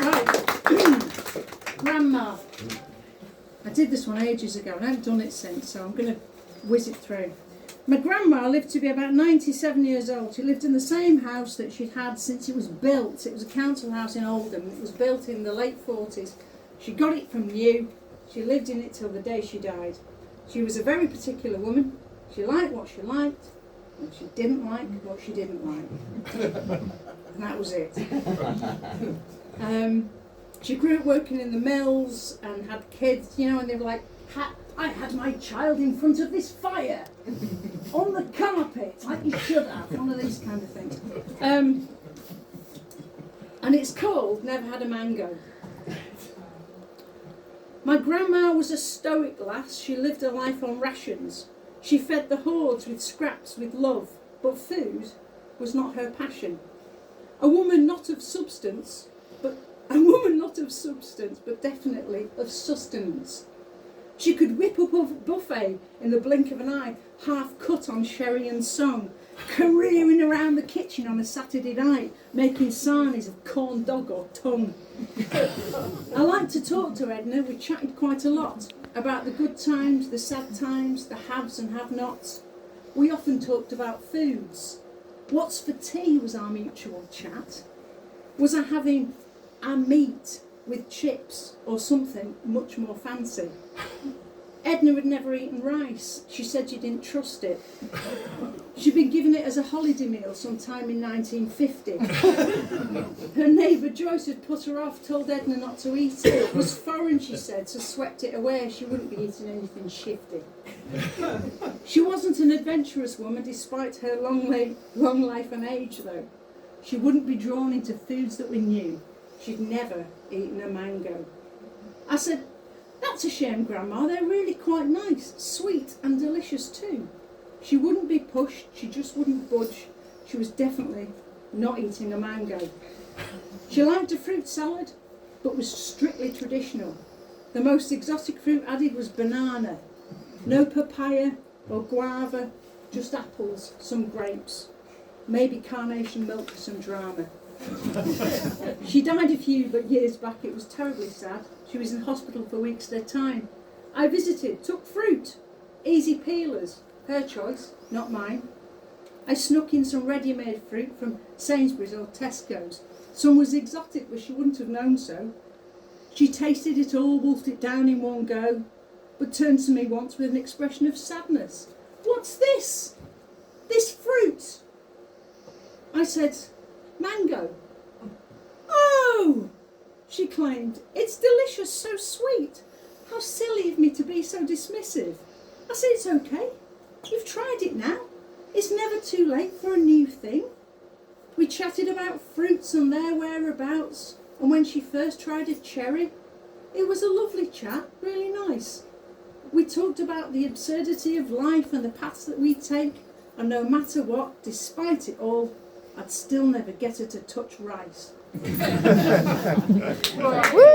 Right. Grandma. I did this one ages ago and I haven't done it since, so I'm going to whiz it through. My grandma lived to be about 97 years old. She lived in the same house that she'd had since it was built. It was a council house in Oldham. It was built in the late 40s. She got it from new. She lived in it till the day she died. She was a very particular woman. She liked what she liked, and she didn't like what she didn't like. And that was it. She grew up working in the mills and had kids, you know, and they were like, I had my child in front of this fire, on the carpet, like you should have, one of these kind of things. And it's called Never Had a Mango. My grandma was a stoic lass. She lived her life on rations. She fed the hordes with scraps with love, but food was not her passion. A woman not of substance, but definitely of sustenance. She could whip up a buffet in the blink of an eye, half cut on sherry and song, careering around the kitchen on a Saturday night, making sarnies of corn dog or tongue. I liked to talk to Edna. We chatted quite a lot about the good times, the sad times, the haves and have-nots. We often talked about foods. What's for tea was our mutual chat. Was I having a meat with chips or something much more fancy? Edna had never eaten rice. She said she didn't trust it. She'd been given it as a holiday meal sometime in 1950. Her neighbour Joyce had put her off, told Edna not to eat it. It was foreign, she said, so swept it away. She wouldn't be eating anything shifty. She wasn't an adventurous woman, despite her long life and age, though. She wouldn't be drawn into foods that were new. She'd never eaten a mango. I said, "That's a shame, Grandma. They're really quite nice, sweet and delicious too." She wouldn't be pushed. She just wouldn't budge. She was definitely not eating a mango. She liked a fruit salad, but was strictly traditional. The most exotic fruit added was banana. No papaya or guava, just apples, some grapes. Maybe carnation milk for some drama. She died a few years back. It was terribly sad. She was in hospital for weeks at a time. I visited, took fruit, easy peelers, her choice, not mine. I snuck in some ready-made fruit from Sainsbury's or Tesco's. Some was exotic, but she wouldn't have known so. She tasted it all, wolfed it down in one go, but turned to me once with an expression of sadness. "What's this? This fruit?" I said, "Mango." "Oh," she claimed, "it's delicious, so sweet. How silly of me to be so dismissive." I said, "It's okay. You've tried it now. It's never too late for a new thing." We chatted about fruits and their whereabouts, and when she first tried a cherry, it was a lovely chat, really nice. We talked about the absurdity of life and the paths that we take, and no matter what, despite it all, I'd still never get her to touch rice. Woo!